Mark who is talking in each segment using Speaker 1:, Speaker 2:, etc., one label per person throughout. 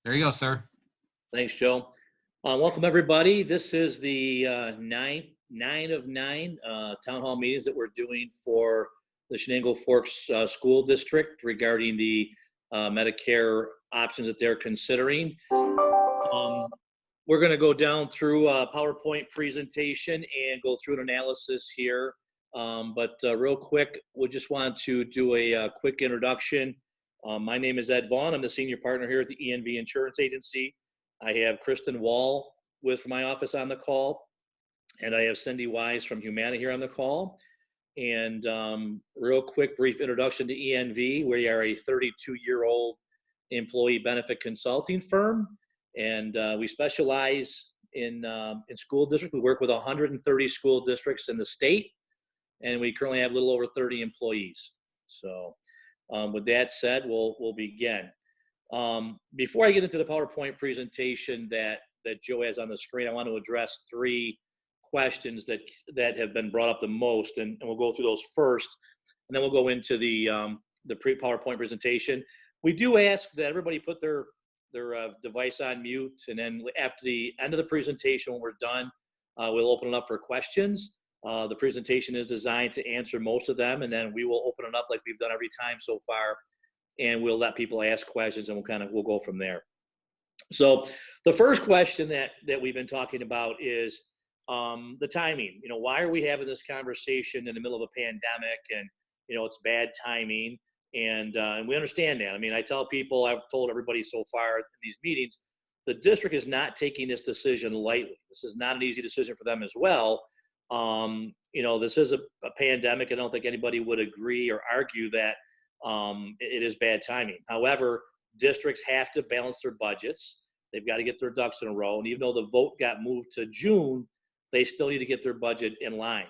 Speaker 1: There you go, sir.
Speaker 2: Thanks, Joe. Welcome, everybody. This is the nine of nine town hall meetings that we're doing for the Shenango Forks School District regarding the Medicare options that they're considering. We're going to go down through a PowerPoint presentation and go through an analysis here. But real quick, we just want to do a quick introduction. My name is Ed Vaughn. I'm the senior partner here at the ENV Insurance Agency. I have Kristen Wall with my office on the call, and I have Cindy Wise from Humana here on the call. And real quick, brief introduction to ENV. We are a 32-year-old employee benefit consulting firm, and we specialize in school districts. We work with 130 school districts in the state, and we currently have a little over 30 employees. So with that said, we'll begin. Before I get into the PowerPoint presentation that Joe has on the screen, I want to address three questions that have been brought up the most, and we'll go through those first, and then we'll go into the PowerPoint presentation. We do ask that everybody put their device on mute, and then after the end of the presentation, when we're done, we'll open it up for questions. The presentation is designed to answer most of them, and then we will open it up like we've done every time so far, and we'll let people ask questions, and we'll go from there. So the first question that we've been talking about is the timing. Why are we having this conversation in the middle of a pandemic? And it's bad timing, and we understand that. I mean, I tell people, I've told everybody so far in these meetings, the district is not taking this decision lightly. This is not an easy decision for them as well. This is a pandemic. I don't think anybody would agree or argue that it is bad timing. However, districts have to balance their budgets. They've got to get their ducks in a row. And even though the vote got moved to June, they still need to get their budget in line.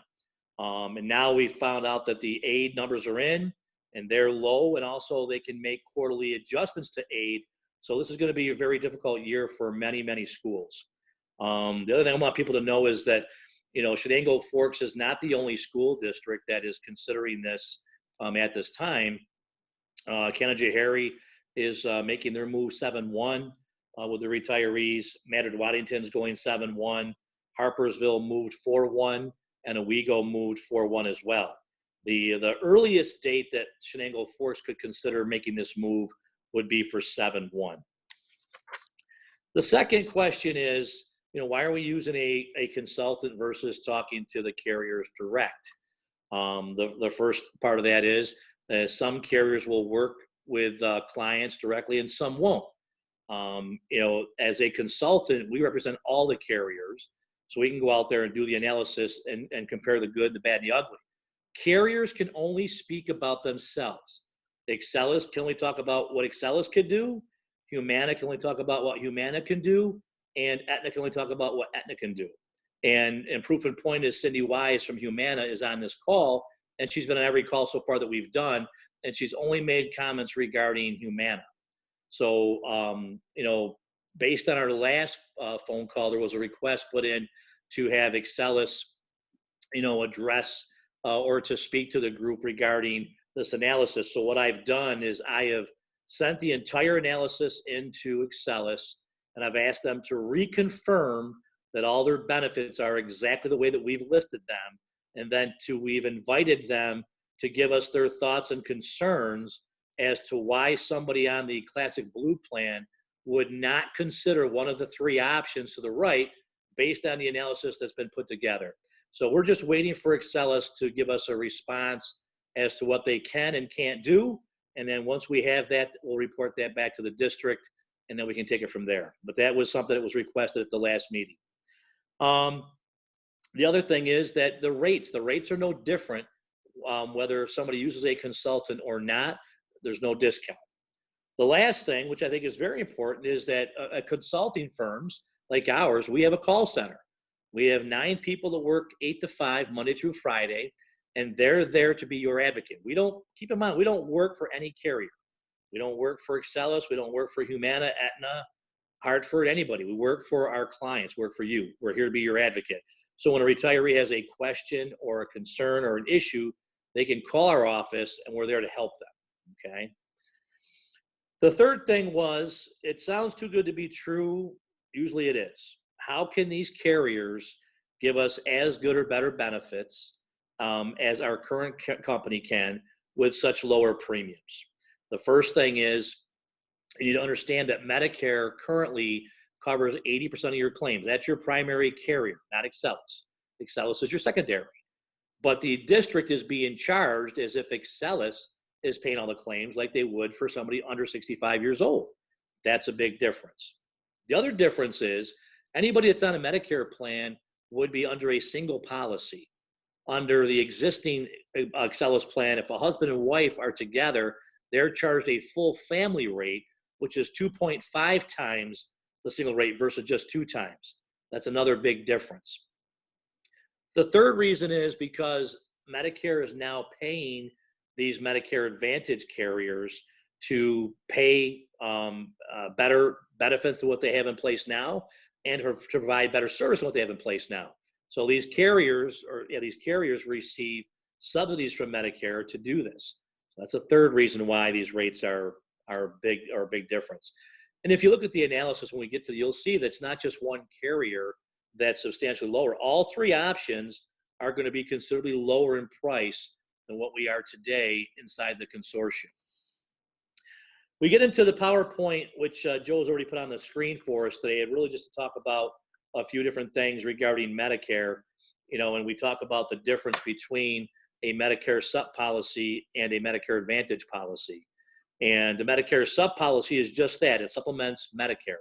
Speaker 2: And now we found out that the aid numbers are in and they're low, and also they can make quarterly adjustments to aid. So this is going to be a very difficult year for many, many schools. The other thing I want people to know is that Shenango Forks is not the only school district that is considering this at this time. Canajoharie is making their move 7-1 with the retirees. Madrid-Waddington's going 7-1. Harpersville moved 4-1, and Owego moved 4-1 as well. The earliest date that Shenango Forks could consider making this move would be for 7-1. The second question is, why are we using a consultant versus talking to the carriers direct? The first part of that is some carriers will work with clients directly and some won't. As a consultant, we represent all the carriers, so we can go out there and do the analysis and compare the good, the bad, and the ugly. Carriers can only speak about themselves. Excellus can only talk about what Excellus could do. Humana can only talk about what Humana can do. And Aetna can only talk about what Aetna can do. And proof and point is Cindy Wise from Humana is on this call, and she's been on every call so far that we've done, and she's only made comments regarding Humana. So, based on our last phone call, there was a request put in to have Excellus, address or to speak to the group regarding this analysis. So what I've done is I have sent the entire analysis into Excellus, and I've asked them to reconfirm that all their benefits are exactly the way that we've listed them. And then we've invited them to give us their thoughts and concerns as to why somebody on the Classic Blue plan would not consider one of the three options to the right based on the analysis that's been put together. So we're just waiting for Excellus to give us a response as to what they can and can't do. And then once we have that, we'll report that back to the district, and then we can take it from there. But that was something that was requested at the last meeting. The other thing is that the rates are no different whether somebody uses a consultant or not. There's no discount. The last thing, which I think is very important, is that consulting firms like ours, we have a call center. We have 9 people that work 8 to 5 Monday through Friday, and they're there to be your advocate. Keep in mind, we don't work for any carrier. We don't work for Excellus. We don't work for Humana, Aetna, Hartford, anybody. We work for our clients, work for you. We're here to be your advocate. So when a retiree has a question or a concern or an issue, they can call our office and we're there to help them, okay? The third thing was, it sounds too good to be true. Usually it is. How can these carriers give us as good or better benefits as our current company can with such lower premiums? The first thing is, you need to understand that Medicare currently covers 80% of your claims. That's your primary carrier, not Excellus. Excellus is your secondary. But the district is being charged as if Excellus is paying all the claims like they would for somebody under 65 years old. That's a big difference. The other difference is anybody that's on a Medicare plan would be under a single policy. Under the existing Excellus plan, if a husband and wife are together, they're charged a full family rate, which is 2.5 times the single rate versus just 2 times. That's another big difference. The third reason is because Medicare is now paying these Medicare Advantage carriers to pay better benefits than what they have in place now, and to provide better service than what they have in place now. So these carriers receive subsidies from Medicare to do this. So that's a third reason why these rates are a big difference. And if you look at the analysis when we get to you'll see that's not just one carrier that's substantially lower. All 3 options are going to be considerably lower in price than what we are today inside the consortium. We get into the PowerPoint, which Joe has already put on the screen for us today, and really just to talk about a few different things regarding Medicare, and we talk about the difference between a Medicare sup policy and a Medicare Advantage policy. And the Medicare sup policy is just that. It supplements Medicare.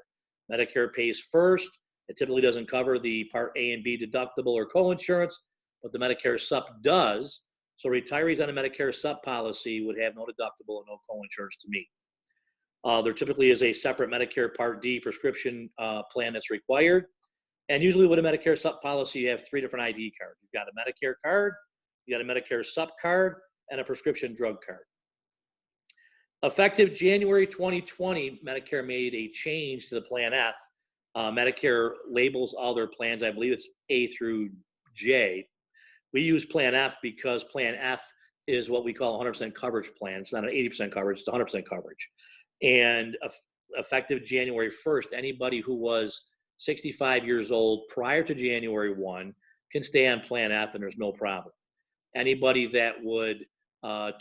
Speaker 2: Medicare pays first. It typically doesn't cover the Part A and B deductible or coinsurance, but the Medicare sup does. So retirees on a Medicare sup policy would have no deductible and no coinsurance to meet. There typically is a separate Medicare Part D prescription plan that's required. And usually with a Medicare sup policy, you have 3 different ID cards. You've got a Medicare card, you got a Medicare sup card, and a prescription drug card. Effective January 2020, Medicare made a change to the Plan F. Medicare labels all their plans, I believe it's A through J. We use Plan F because Plan F is what we call 100% coverage plan. It's not an 80% coverage, it's 100% coverage. And effective January 1st, anybody who was 65 years old prior to January 1 can stay on Plan F and there's no problem. Anybody that would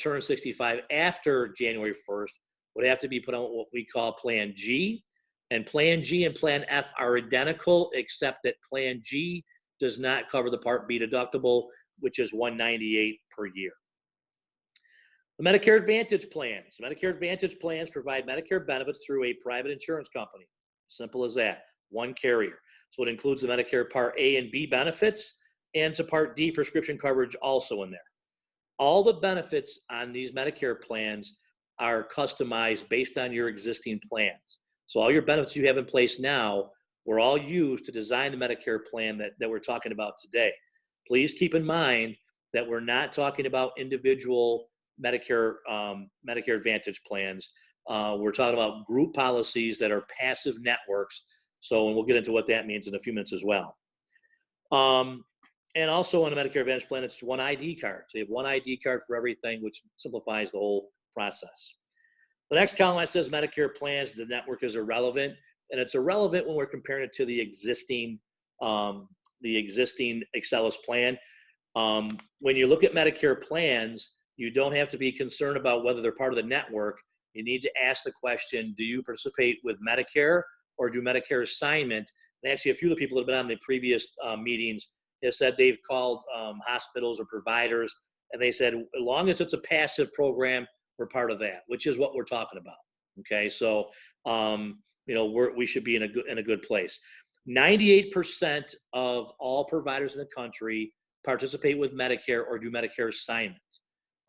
Speaker 2: turn 65 after January 1st would have to be put on what we call Plan G. And Plan G and Plan F are identical, except that Plan G does not cover the Part B deductible, which is $198 per year. The Medicare Advantage plans. Medicare Advantage plans provide Medicare benefits through a private insurance company. Simple as that, one carrier. So it includes the Medicare Part A and B benefits, and some Part D prescription coverage also in there. All the benefits on these Medicare plans are customized based on your existing plans. So all your benefits you have in place now were all used to design the Medicare plan that we're talking about today. Please keep in mind that we're not talking about individual Medicare Advantage plans. We're talking about group policies that are passive networks. So, and we'll get into what that means in a few minutes as well. And also on a Medicare Advantage plan, it's one ID card. So you have one ID card for everything, which simplifies the whole process. The next column says Medicare plans, the network is irrelevant. And it's irrelevant when we're comparing it to the existing Excellus plan. When you look at Medicare plans, you don't have to be concerned about whether they're part of the network. You need to ask the question, do you participate with Medicare or do Medicare assignment? And actually, a few of the people that have been on the previous meetings have said they've called hospitals or providers, and they said, as long as it's a passive program, we're part of that, which is what we're talking about. Okay, so we should be in a good place. 98% of all providers in the country participate with Medicare or do Medicare assignment.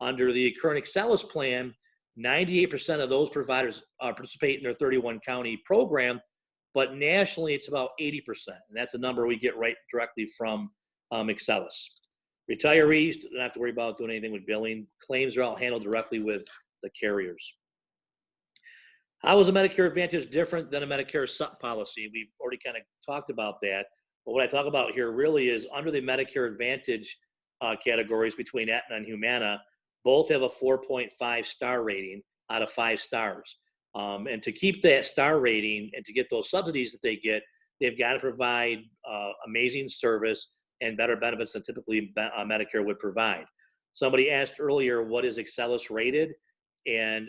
Speaker 2: Under the current Excellus plan, 98% of those providers participate in their 31 county program, but nationally it's about 80%. And that's a number we get right directly from Excellus. Retirees don't have to worry about doing anything with billing. Claims are all handled directly with the carriers. How is a Medicare Advantage different than a Medicare sup policy? We've already kind of talked about that. But what I talk about here really is under the Medicare Advantage categories between Aetna and Humana, both have a 4.5 star rating out of 5 stars. And to keep that star rating and to get those subsidies that they get, they've got to provide amazing service and better benefits than typically Medicare would provide. Somebody asked earlier, what is Excellus rated? And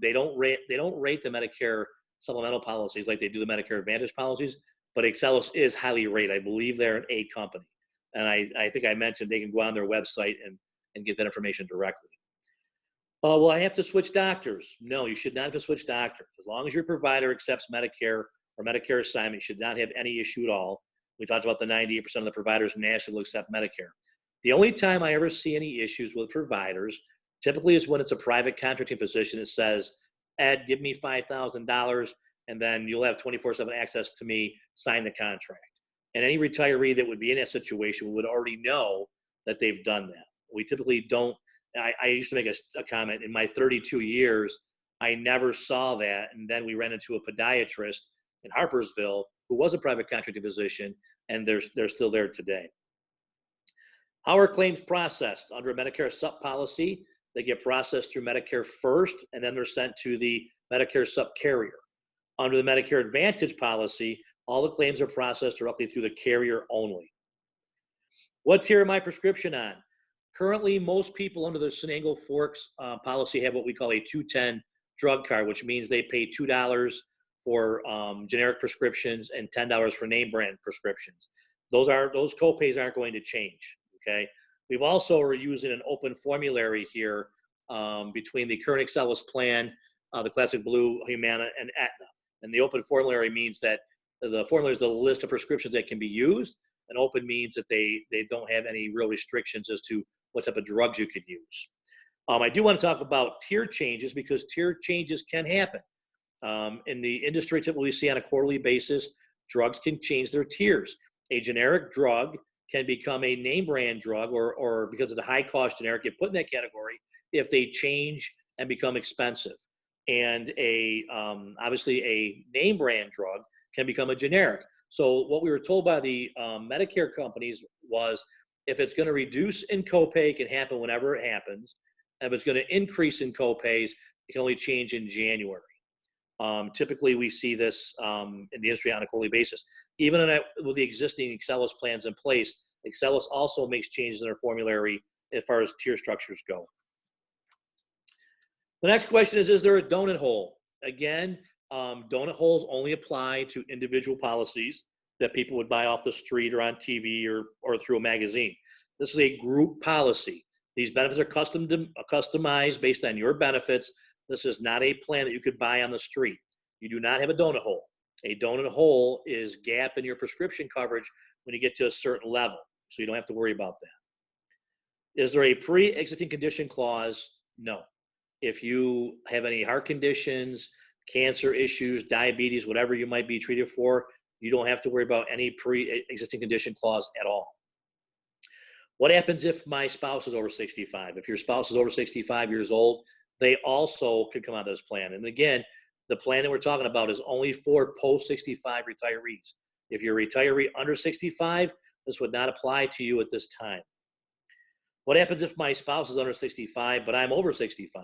Speaker 2: they don't rate the Medicare supplemental policies like they do the Medicare Advantage policies, but Excellus is highly rated. I believe they're an A company. And I think I mentioned they can go on their website and get that information directly. Will I have to switch doctors? No, you should not have to switch doctors. As long as your provider accepts Medicare or Medicare assignment, you should not have any issue at all. We talked about the 98% of the providers nationally will accept Medicare. The only time I ever see any issues with providers typically is when it's a private contracting position. It says, Ed, give me $5,000 and then you'll have 24/7 access to me, sign the contract. And any retiree that would be in that situation would already know that they've done that. We typically don't. I used to make a comment in my 32 years, I never saw that. And then we ran into a podiatrist in Harpersville who was a private contracting physician, and they're still there today. How are claims processed? Under a Medicare sup policy, they get processed through Medicare first, and then they're sent to the Medicare sup carrier. Under the Medicare Advantage policy, all the claims are processed directly through the carrier only. What tier am I prescription on? Currently, most people under the Shenango Forks policy have what we call a 210 drug card, which means they pay $2 for generic prescriptions and $10 for name brand prescriptions. Those copays aren't going to change, okay? We've also are using an open formulary here between the current Excellus plan, the Classic Blue, Humana, and Aetna. And the open formulary means that the formulary is the list of prescriptions that can be used, and open means that they don't have any real restrictions as to what type of drugs you could use. I do want to talk about tier changes because tier changes can happen. In the industry, typically we see on a quarterly basis, drugs can change their tiers. A generic drug can become a name brand drug or because it's a high cost generic, get put in that category if they change and become expensive. And obviously a name brand drug can become a generic. So what we were told by the Medicare companies was if it's going to reduce in copay, it can happen whenever it happens. If it's going to increase in copays, it can only change in January. Typically, we see this in the industry on a quarterly basis. Even with the existing Excellus plans in place, Excellus also makes changes in their formulary as far as tier structures go. The next question is there a donut hole? Again, donut holes only apply to individual policies that people would buy off the street or on TV or through a magazine. This is a group policy. These benefits are customized based on your benefits. This is not a plan that you could buy on the street. You do not have a donut hole. A donut hole is gap in your prescription coverage when you get to a certain level, so you don't have to worry about that. Is there a pre-existing condition clause? No. If you have any heart conditions, cancer issues, diabetes, whatever you might be treated for, you don't have to worry about any pre-existing condition clause at all. What happens if my spouse is over 65? If your spouse is over 65 years old, they also could come out of this plan. And again, the plan that we're talking about is only for post-65 retirees. If you're a retiree under 65, this would not apply to you at this time. What happens if my spouse is under 65, but I'm over 65?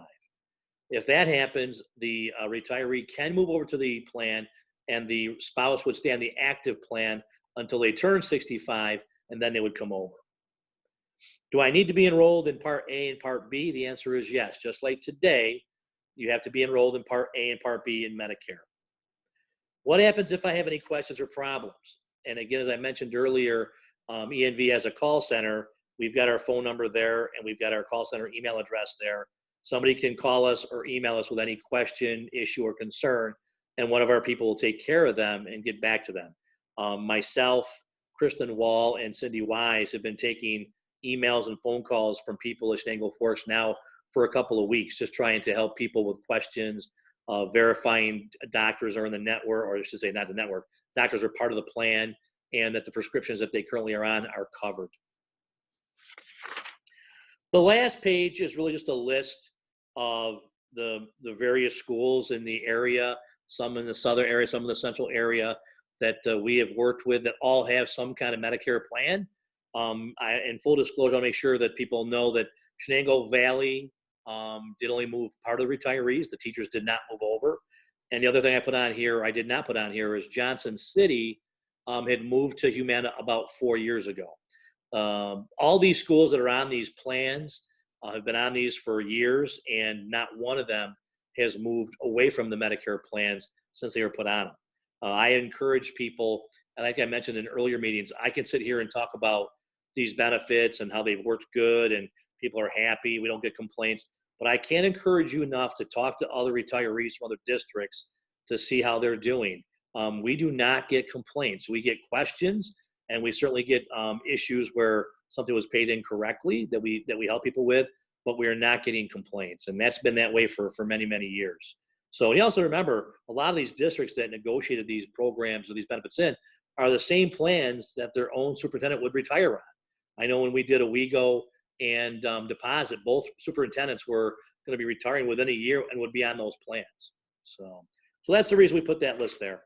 Speaker 2: If that happens, the retiree can move over to the plan and the spouse would stay on the active plan until they turn 65, and then they would come over. Do I need to be enrolled in Part A and Part B? The answer is yes. Just like today, you have to be enrolled in Part A and Part B in Medicare. What happens if I have any questions or problems? And again, as I mentioned earlier, ENV has a call center. We've got our phone number there, and we've got our call center email address there. Somebody can call us or email us with any question, issue, or concern, and one of our people will take care of them and get back to them. Myself, Kristen Wall, and Cindy Wise have been taking emails and phone calls from people at Shenango Forks now for a couple of weeks, just trying to help people with questions, verifying doctors are in the network, or I should say not the network, doctors are part of the plan, and that the prescriptions that they currently are on are covered. The last page is really just a list of the various schools in the area, some in the southern area, some in the central area that we have worked with that all have some kind of Medicare plan. In full disclosure, I'll make sure that people know that Shenango Valley did only move part of the retirees. The teachers did not move over. And the other thing I put on here, I did not put on here, is Johnson City had moved to Humana about 4 years ago. All these schools that are on these plans have been on these for years, and not one of them has moved away from the Medicare plans since they were put on them. I encourage people, and like I mentioned in earlier meetings, I can sit here and talk about these benefits and how they've worked good and people are happy, we don't get complaints, but I can't encourage you enough to talk to other retirees from other districts to see how they're doing. We do not get complaints. We get questions, and we certainly get issues where something was paid incorrectly that we help people with, but we are not getting complaints, and that's been that way for many, many years. So you also remember, a lot of these districts that negotiated these programs or these benefits in are the same plans that their own superintendent would retire on. I know when we did a WeGo and deposit, both superintendents were going to be retiring within a year and would be on those plans. So that's the reason we put that list there.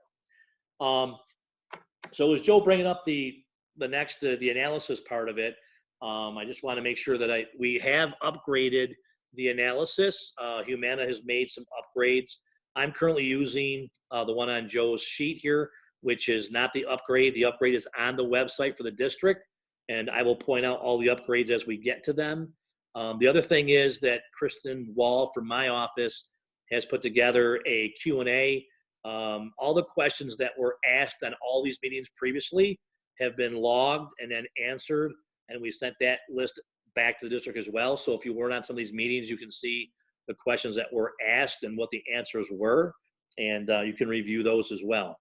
Speaker 2: So as Joe bringing up the analysis part of it, I just want to make sure that we have upgraded the analysis. Humana has made some upgrades. I'm currently using the one on Joe's sheet here, which is not the upgrade. The upgrade is on the website for the district, and I will point out all the upgrades as we get to them. The other thing is that Kristen Wall from my office has put together a Q&A. All the questions that were asked on all these meetings previously have been logged and then answered, and we sent that list back to the district as well. So if you weren't on some of these meetings, you can see the questions that were asked and what the answers were, and you can review those as well.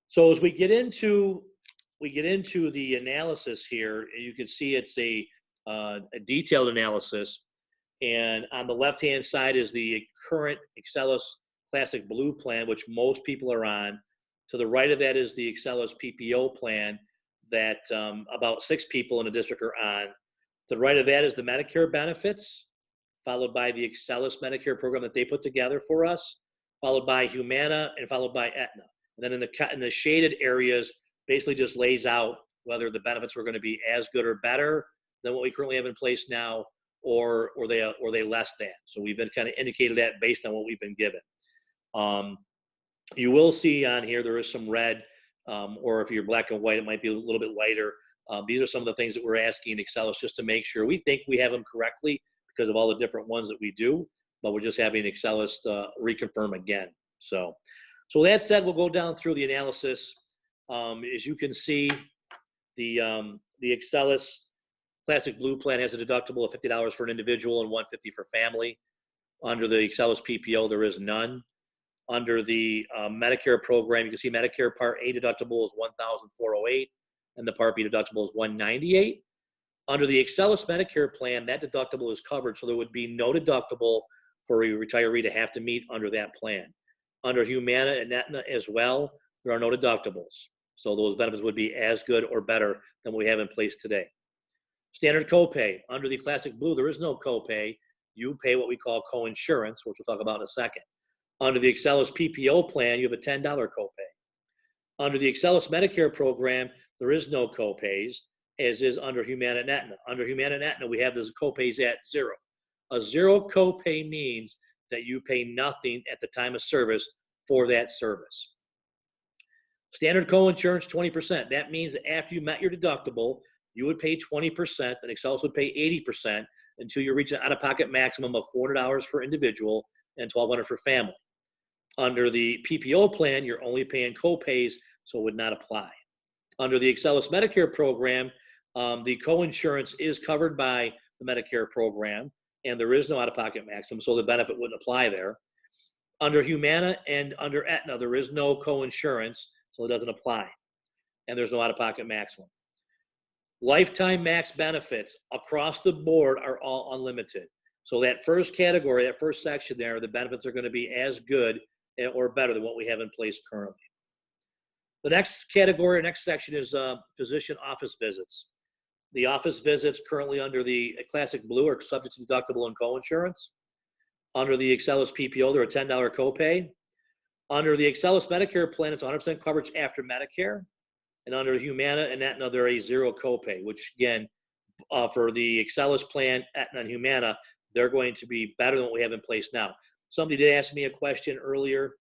Speaker 2: So as we get into the analysis here, you can see it's a detailed analysis, and on the left-hand side is the current Excellus Classic Blue plan, which most people are on. To the right of that is the Excellus PPO plan that about 6 people in the district are on. To the right of that is the Medicare benefits, followed by the Excellus Medicare program that they put together for us, followed by Humana, and followed by Aetna. And then in the shaded areas, basically just lays out whether the benefits were going to be as good or better than what we currently have in place now, or they less than. So we've been kind of indicated that based on what we've been given. You will see on here there is some red, or if you're black and white, it might be a little bit lighter. These are some of the things that we're asking Excellus just to make sure we think we have them correctly because of all the different ones that we do, but we're just having Excellus reconfirm again. So that said, we'll go down through the analysis. As you can see, the Excellus Classic Blue plan has a deductible of $50 for an individual and $150 for family. Under the Excellus PPO, there is none. Under the Medicare program, you can see Medicare Part A deductible is $1,408, and the Part B deductible is $198. Under the Excellus Medicare plan, that deductible is covered, so there would be no deductible for a retiree to have to meet under that plan. Under Humana and Aetna as well, there are no deductibles, so those benefits would be as good or better than what we have in place today. Standard copay. Under the Classic Blue, there is no copay. You pay what we call coinsurance, which we'll talk about in a second. Under the Excellus PPO plan, you have a $10 copay. Under the Excellus Medicare program, there is no copays, as is under Humana and Aetna. Under Humana and Aetna, we have those copays at zero. A zero copay means that you pay nothing at the time of service for that service. Standard coinsurance, 20%. That means that after you met your deductible, you would pay 20%, and Excellus would pay 80% until you reach an out-of-pocket maximum of $400 for individual and $1,200 for family. Under the PPO plan, you're only paying copays, so it would not apply. Under the Excellus Medicare program, the coinsurance is covered by the Medicare program, and there is no out-of-pocket maximum, so the benefit wouldn't apply there. Under Humana and under Aetna, there is no coinsurance, so it doesn't apply, and there's no out-of-pocket maximum. Lifetime max benefits across the board are all unlimited. So that first category, that first section there, the benefits are going to be as good or better than what we have in place currently. The next category, next section is physician office visits. The office visits currently under the Classic Blue are subject to deductible and coinsurance. Under the Excellus PPO, they're a $10 copay. Under the Excellus Medicare plan, it's 100% coverage after Medicare. And under Humana and Aetna, they're a zero copay, which again, for the Excellus plan, Aetna and Humana, they're going to be better than what we have in place now. Somebody did ask me a question earlier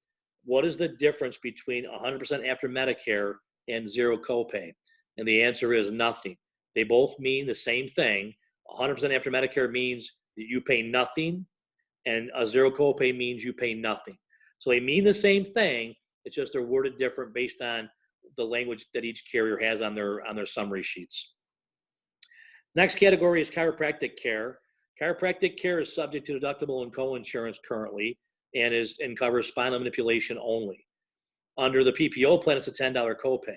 Speaker 2: what is the difference between 100% after Medicare and zero copay? And the answer is nothing. They both mean the same thing. 100% after Medicare means that you pay nothing, and a zero copay means you pay nothing. So they mean the same thing. It's just they're worded different based on the language that each carrier has on their summary sheets. Next category is chiropractic care. Chiropractic care is subject to deductible and co-insurance currently, and covers spinal manipulation only. Under the PPO plan, it's a $10 copay.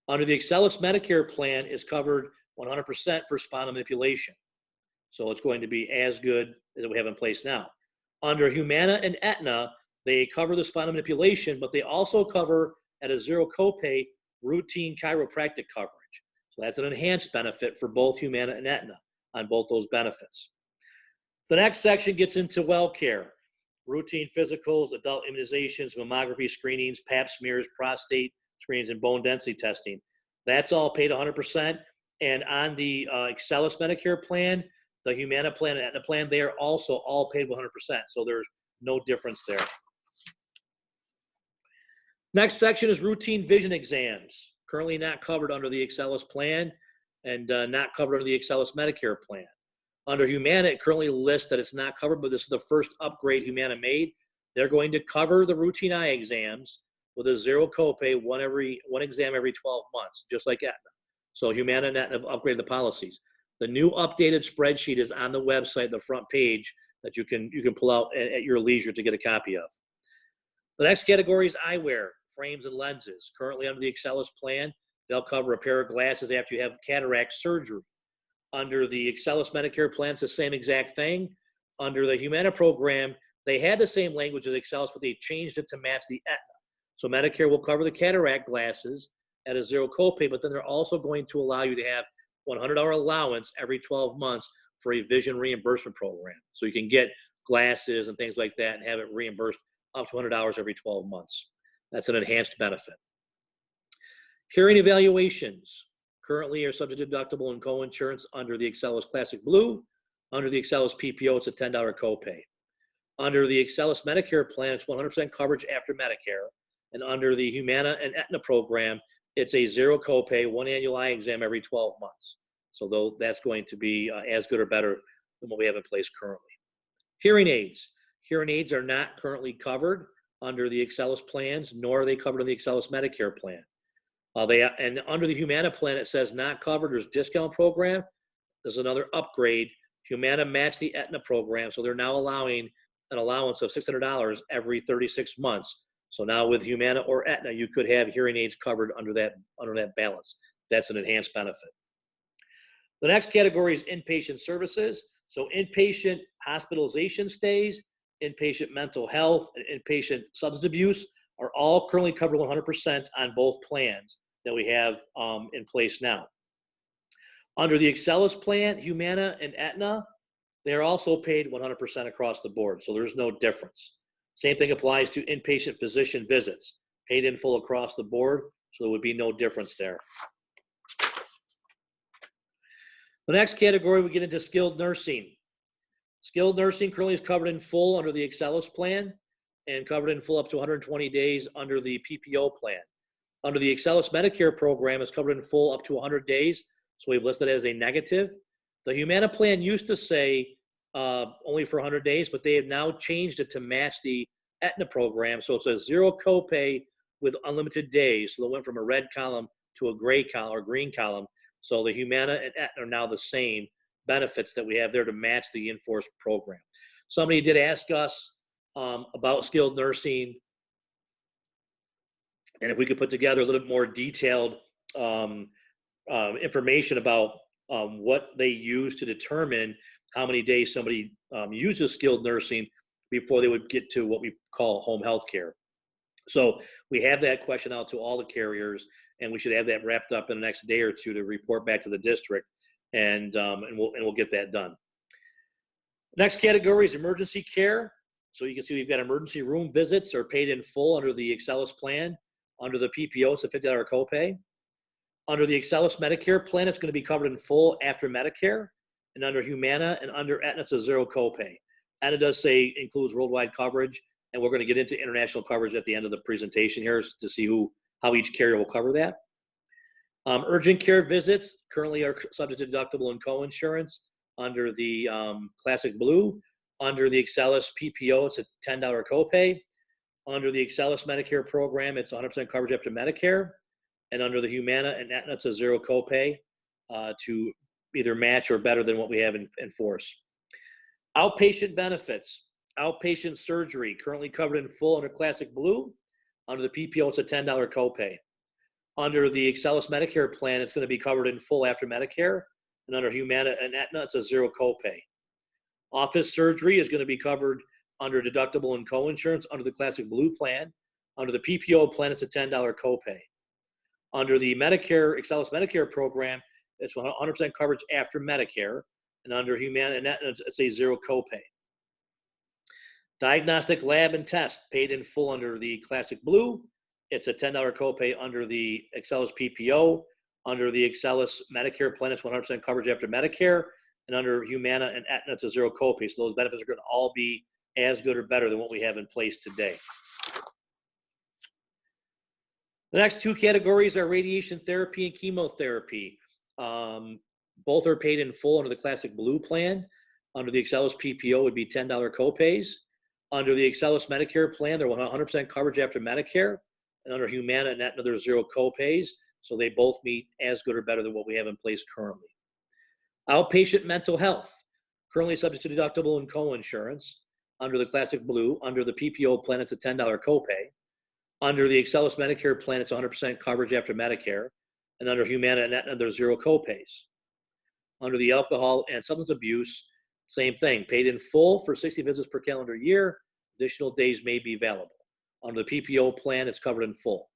Speaker 2: Under the Excellus Medicare plan, is covered 100% for spinal manipulation. So it's going to be as good as we have in place now. Under Humana and Aetna, they cover the spinal manipulation, but they also cover at a zero copay routine chiropractic coverage. So that's an enhanced benefit for both Humana and Aetna on both those benefits. The next section gets into well care. Routine physicals, adult immunizations, mammography screenings, pap smears, prostate screenings, and bone density testing. That's all paid 100%. And on the Excellus Medicare plan, the Humana plan and Aetna plan, they are also all paid 100%. So there's no difference there. Next section is routine vision exams. Currently not covered under the Excellus plan and not covered under the Excellus Medicare plan. Under Humana, it currently lists that it's not covered, but this is the first upgrade Humana made. They're going to cover the routine eye exams with a zero copay, one exam every 12 months, just like Aetna. So Humana and Aetna have upgraded the policies. The new updated spreadsheet is on the website, the front page, that you can pull out at your leisure to get a copy of. The next category is eyewear, frames and lenses. Currently under the Excellus plan, they'll cover a pair of glasses after you have cataract surgery. Under the Excellus Medicare plan, it's the same exact thing. Under the Humana program, they had the same language as Excellus, but they changed it to match the Aetna. So Medicare will cover the cataract glasses at a zero copay, but then they're also going to allow you to have $100 allowance every 12 months for a vision reimbursement program. So you can get glasses and things like that and have it reimbursed up to $100 every 12 months. That's an enhanced benefit. Hearing evaluations currently are subject to deductible and co-insurance under the Excellus Classic Blue. Under the Excellus PPO, it's a $10 copay. Under the Excellus Medicare plan, it's 100% coverage after Medicare. And under the Humana and Aetna program, it's a zero copay, one annual eye exam every 12 months. So though that's going to be as good or better than what we have in place currently. Hearing aids. Hearing aids are not currently covered under the Excellus plans, nor are they covered in the Excellus Medicare plan. And under the Humana plan, it says not covered. There's discount program. There's another upgrade. Humana matched the Aetna program, so they're now allowing an allowance of $600 every 36 months. So now with Humana or Aetna, you could have hearing aids covered under that balance. That's an enhanced benefit. The next category is inpatient services. So inpatient hospitalization stays, inpatient mental health, and inpatient substance abuse are all currently covered 100% on both plans that we have in place now. Under the Excellus plan, Humana and Aetna, they are also paid 100% across the board, so there's no difference. Same thing applies to inpatient physician visits, paid in full across the board, so there would be no difference there. The next category, we get into skilled nursing. Skilled nursing currently is covered in full under the Excellus plan and covered in full up to 120 days under the PPO plan. Under the Excellus Medicare program, is covered in full up to 100 days, so we've listed it as a negative. The Humana plan used to say only for 100 days, but they have now changed it to match the Aetna program, so it's a zero copay with unlimited days. So they went from a red column to a gray column or green column. So the Humana and Aetna are now the same benefits that we have there to match the in-force program. Somebody did ask us about skilled nursing, and if we could put together a little bit more detailed information about what they use to determine how many days somebody uses skilled nursing before they would get to what we call home health care. So we have that question out to all the carriers, and we should have that wrapped up in the next day or two to report back to the district, and we'll get that done. Next category is emergency care. So you can see we've got emergency room visits are paid in full under the Excellus plan. Under the PPO, it's a $50 copay. Under the Excellus Medicare plan, it's going to be covered in full after Medicare. And under Humana and under Aetna, it's a zero copay. Aetna does say includes worldwide coverage, And we're going to get into international coverage at the end of the presentation here to see how each carrier will cover that. Urgent care visits currently are subject to deductible and co-insurance under the Classic Blue. Under the Excellus PPO, it's a $10 copay. Under the Excellus Medicare program, it's 100% coverage after Medicare. And under the Humana and Aetna, it's a zero copay to either match or better than what we have in force. Outpatient benefits, outpatient surgery, currently covered in full under Classic Blue. Under the PPO, it's a $10 copay. Under the Excellus Medicare plan, it's going to be covered in full after Medicare. And under Humana and Aetna, it's a zero copay. Office surgery is going to be covered under deductible and co-insurance under the Classic Blue plan. Under the PPO plan, it's a $10 copay. Under the Medicare, Excellus Medicare program, it's 100% coverage after Medicare. And under Humana and Aetna, it's a zero copay. Diagnostic Lab and Test paid in full under the Classic Blue. It's a $10 copay under the Excellus PPO. Under the Excellus Medicare plan, it's 100% coverage after Medicare. And under Humana and Aetna, it's a zero copay. So those benefits are going to all be as good or better than what we have in place today. The next two categories are radiation therapy and chemotherapy. Both are paid in full under the Classic Blue plan. Under the Excellus PPO would be $10 copays. Under the Excellus Medicare plan, they're 100% coverage after Medicare. And under Humana and Aetna, there's zero copays. So they both meet as good or better than what we have in place currently. Outpatient mental health, currently subject to deductible and co-insurance. Under the Classic Blue, under the PPO plan, it's a $10 copay. Under the Excellus Medicare plan, it's 100% coverage after Medicare. And under Humana and Aetna, there's zero copays. Under the alcohol and substance abuse, same thing, paid in full for 60 visits per calendar year. Additional days may be available. Under the PPO plan, it's covered in full.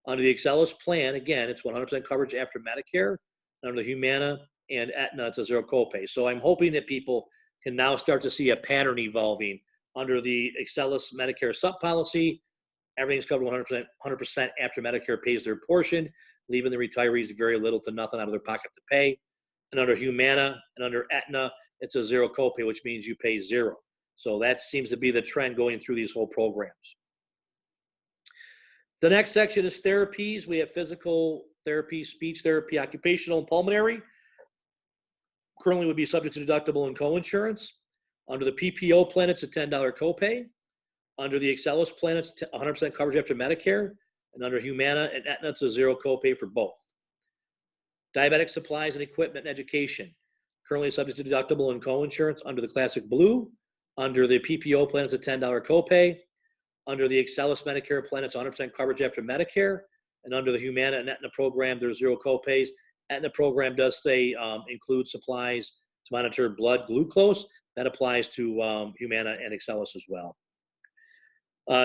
Speaker 2: Under the Excellus plan, again, it's 100% coverage after Medicare. Under the Humana and Aetna, it's a zero copay. So I'm hoping that people can now start to see a pattern evolving. Under the Excellus Medicare sub-policy, everything's covered 100% after Medicare pays their portion, leaving the retirees very little to nothing out of their pocket to pay. And under Humana and under Aetna, it's a zero copay, which means you pay zero. So that seems to be the trend going through these whole programs. The next section is therapies. We have physical therapy, speech therapy, occupational, and pulmonary. Currently would be subject to deductible and co-insurance. Under the PPO plan, it's a $10 copay. Under the Excellus plan, it's 100% coverage after Medicare. And under Humana and Aetna, it's a zero copay for both. Diabetic supplies and equipment and education. Currently subject to deductible and co-insurance under the Classic Blue. Under the PPO plan, it's a $10 copay. Under the Excellus Medicare plan, it's 100% coverage after Medicare. And under the Humana and Aetna program, there's zero copays. Aetna program does say include supplies to monitor blood glucose. That applies to Humana and Excellus as well.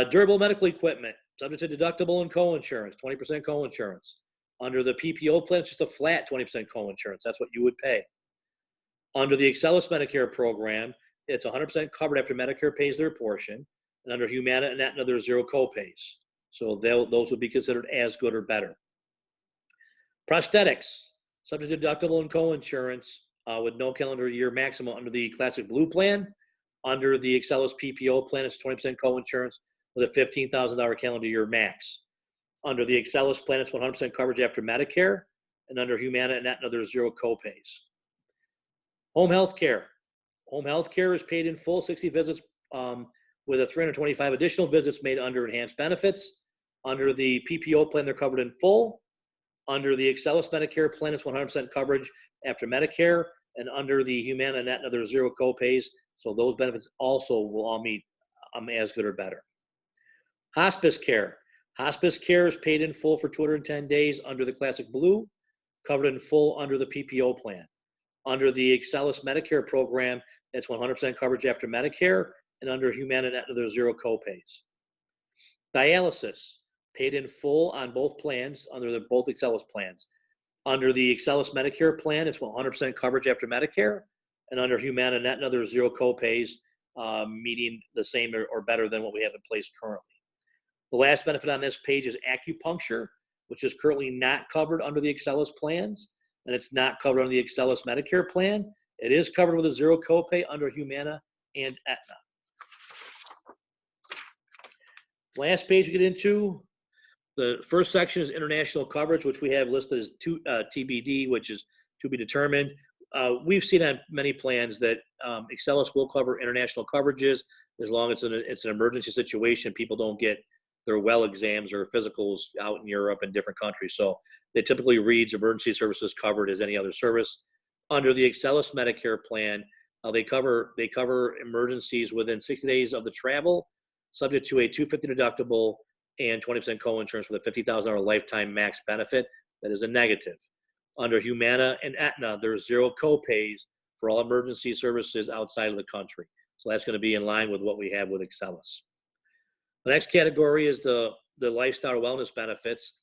Speaker 2: Durable medical equipment, subject to deductible and co-insurance, 20% co-insurance. Under the PPO plan, it's just a flat 20% co-insurance. That's what you would pay. Under the Excellus Medicare program, it's 100% covered after Medicare pays their portion. And under Humana and Aetna, there's zero copays. So those would be considered as good or better. Prosthetics, subject to deductible and co-insurance with no calendar year maximum under the Classic Blue plan. Under the Excellus PPO plan, it's 20% co-insurance with a $15,000 calendar year max. Under the Excellus plan, it's 100% coverage after Medicare. And under Humana and Aetna, there's zero copays. Home health care. Home health care is paid in full, 60 visits with a 325 additional visits made under enhanced benefits. Under the PPO plan, they're covered in full. Under the Excellus Medicare plan, it's 100% coverage after Medicare. And under the Humana and Aetna, there's zero copays. So those benefits also will all meet as good or better. Hospice care. Hospice care is paid in full for 210 days under the Classic Blue, covered in full under the PPO plan. Under the Excellus Medicare program, it's 100% coverage after Medicare, and under Humana and Aetna, there's zero copays. Dialysis, paid in full on both plans, under both Excellus plans. Under the Excellus Medicare plan, it's 100% coverage after Medicare, and under Humana and Aetna, there's zero copays, meeting the same or better than what we have in place currently. The last benefit on this page is acupuncture, which is currently not covered under the Excellus plans, and it's not covered under the Excellus Medicare plan. It is covered with a zero copay under Humana and Aetna. Last page we get into, the first section is international coverage, which we have listed as TBD, which is to be determined. We've seen on many plans that Excelis will cover international coverages as long as it's an emergency situation. People don't get their well exams or physicals out in Europe and different countries. So it typically reads emergency services covered as any other service. Under the Excelis Medicare plan, they cover emergencies within 60 days of the travel, subject to a $250 deductible and 20% co-insurance with a $50,000 lifetime max benefit. That is a negative. Under Humana and Aetna, there's zero co-pays for all emergency services outside of the country. So that's going to be in line with what we have with Excelis. The next category is the lifestyle wellness benefits.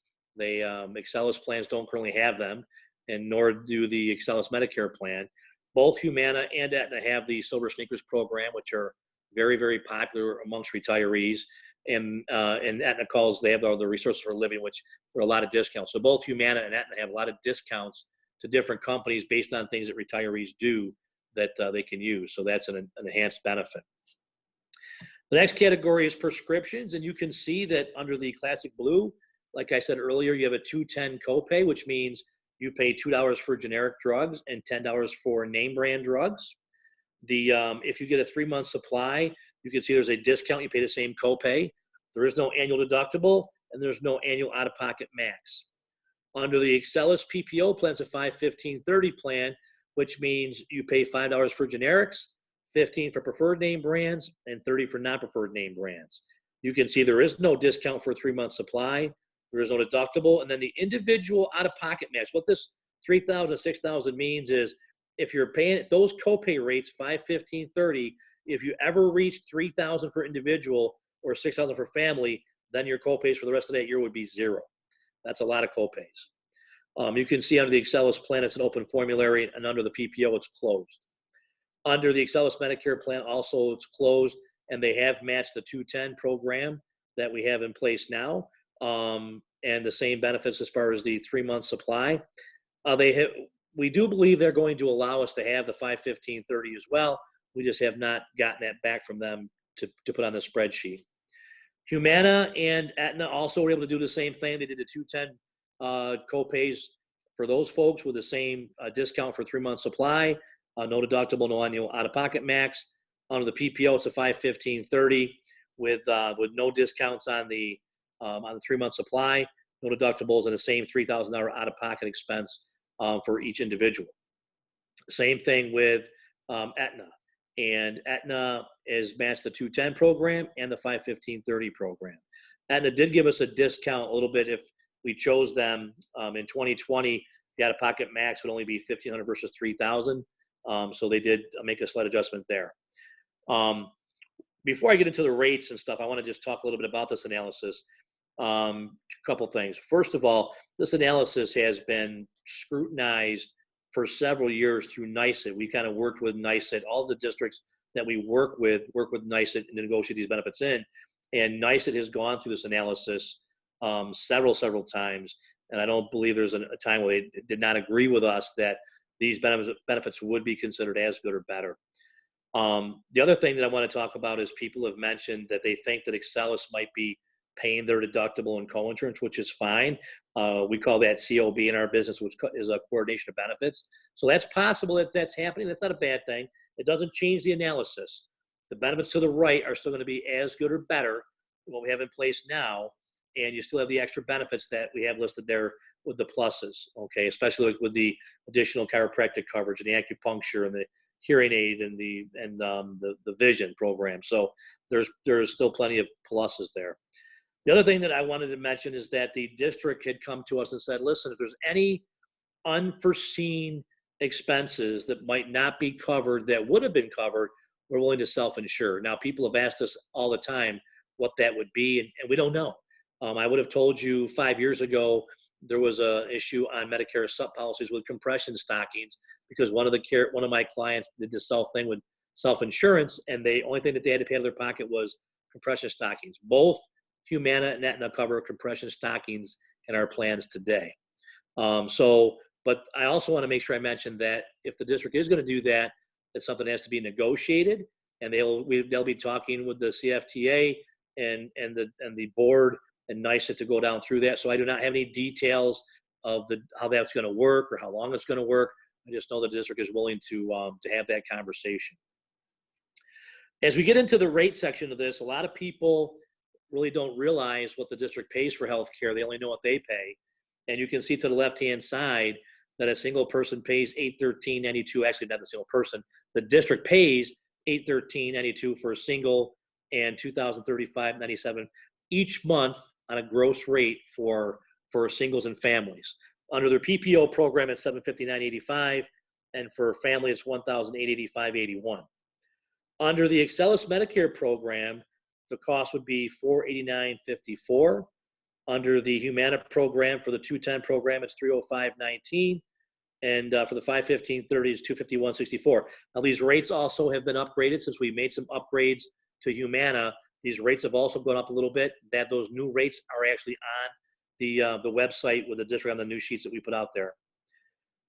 Speaker 2: Excelis plans don't currently have them, and nor do the Excelis Medicare plan. Both Humana and Aetna have the Silver Sneakers program, which are very, very popular amongst retirees. And Aetna calls, they have the resources for living, which there are a lot of discounts. So both Humana and Aetna have a lot of discounts to different companies based on things that retirees do that they can use. So that's an enhanced benefit. The next category is prescriptions, and you can see that under the Classic Blue, like I said earlier, you have a $210 copay, which means you pay $2 for generic drugs and $10 for name brand drugs. If you get a 3-month supply, you can see there's a discount. You pay the same copay. There is no annual deductible, and there's no annual out-of-pocket max. Under the Excelis PPO plan, it's a 5-15-30 plan, which means you pay $5 for generics, $15 for preferred name brands, and $30 for non-preferred name brands. You can see there is no discount for a 3-month supply. There is no deductible. And then the individual out-of-pocket max. What this $3,000, $6,000 means is if you're paying those copay rates, 5, 15, 30, if you ever reach $3,000 for individual or $6,000 for family, then your copays for the rest of that year would be $0. That's a lot of copays. You can see under the Excelis plan, it's an open formulary, and under the PPO, it's closed. Under the Excelis Medicare plan, also it's closed, and they have matched the 210 program that we have in place now, and the same benefits as far as the 3-month supply. We do believe they're going to allow us to have the 5-15-30 as well. We just have not gotten that back from them to put on the spreadsheet. Humana and Aetna also were able to do the same thing. They did the 210 copays for those folks with the same discount for 3-month supply, no deductible, no annual out-of-pocket max. Under the PPO, it's a 5-15-30 with no discounts on the 3-month supply, no deductibles, and the same $3,000 out-of-pocket expense for each individual. Same thing with Aetna. And Aetna is matched the 210 program and the 5-15-30 program. Aetna did give us a discount a little bit if we chose them in 2020. The out-of-pocket max would only be $1,500 versus $3,000. So they did make a slight adjustment there. Before I get into the rates and stuff, I want to just talk a little bit about this analysis. A couple things. First of all, this analysis has been scrutinized for several years through NYSET. We kind of worked with NYSET. All the districts that we work with NYSET and negotiate these benefits in. And NYSET has gone through this analysis several times. And I don't believe there's a time where they did not agree with us that these benefits would be considered as good or better. The other thing that I want to talk about is people have mentioned that they think that Excelis might be paying their deductible and co-insurance, which is fine. We call that COB in our business, which is a coordination of benefits. So that's possible that that's happening. That's not a bad thing. It doesn't change the analysis. The benefits to the right are still going to be as good or better than what we have in place now. And you still have the extra benefits that we have listed there with the pluses, okay? Especially with the additional chiropractic coverage and the acupuncture and the hearing aid and the vision program. So there's still plenty of pluses there. The other thing that I wanted to mention is that the district had come to us and said, listen, if there's any unforeseen expenses that might not be covered that would have been covered, we're willing to self-insure. Now, people have asked us all the time what that would be, and we don't know. I would have told you 5 years ago there was an issue on Medicare sub-policies with compression stockings because one of my clients did this thing with self-insurance, and the only thing that they had to pay out of their pocket was compression stockings. Both Humana and Aetna cover compression stockings in our plans today. But I also want to make sure I mention that if the district is going to do that, it's something that has to be negotiated, and they'll be talking with the CFTA and the board and NYSA to go down through that. So I do not have any details of how that's going to work or how long it's going to work. I just know the district is willing to have that conversation. As we get into the rate section of this, a lot of people really don't realize what the district pays for healthcare. They only know what they pay. And you can see to the left-hand side that a single person pays $813.92. Actually, not the single person. The district pays $813.92 for a single and $2,035.97 each month on a gross rate for singles and families. Under their PPO program, it's $759.85, and for family, it's $1,885.81. Under the Excellus Medicare program, the cost would be $489.54. Under the Humana program, for the 210 program, it's $305.19. And for the 515.30 is $251.64. Now, these rates also have been upgraded since we made some upgrades to Humana. These rates have also gone up a little bit. Those new rates are actually on the website with the district on the new sheets that we put out there.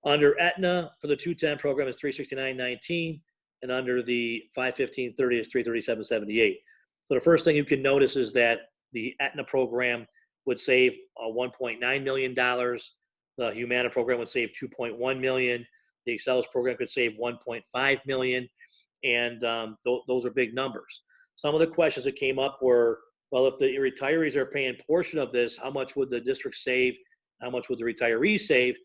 Speaker 2: Under Aetna, for the 210 program, is $369.19. And under the 515.30 is $337.78. So the first thing you can notice is that the Aetna program would save $1.9 million. The Humana program would save $2.1 million. The Excellus program could save $1.5 million. And those are big numbers. Some of the questions that came up were, well, if the retirees are paying a portion of this, how much would the district save? How much would the retirees save?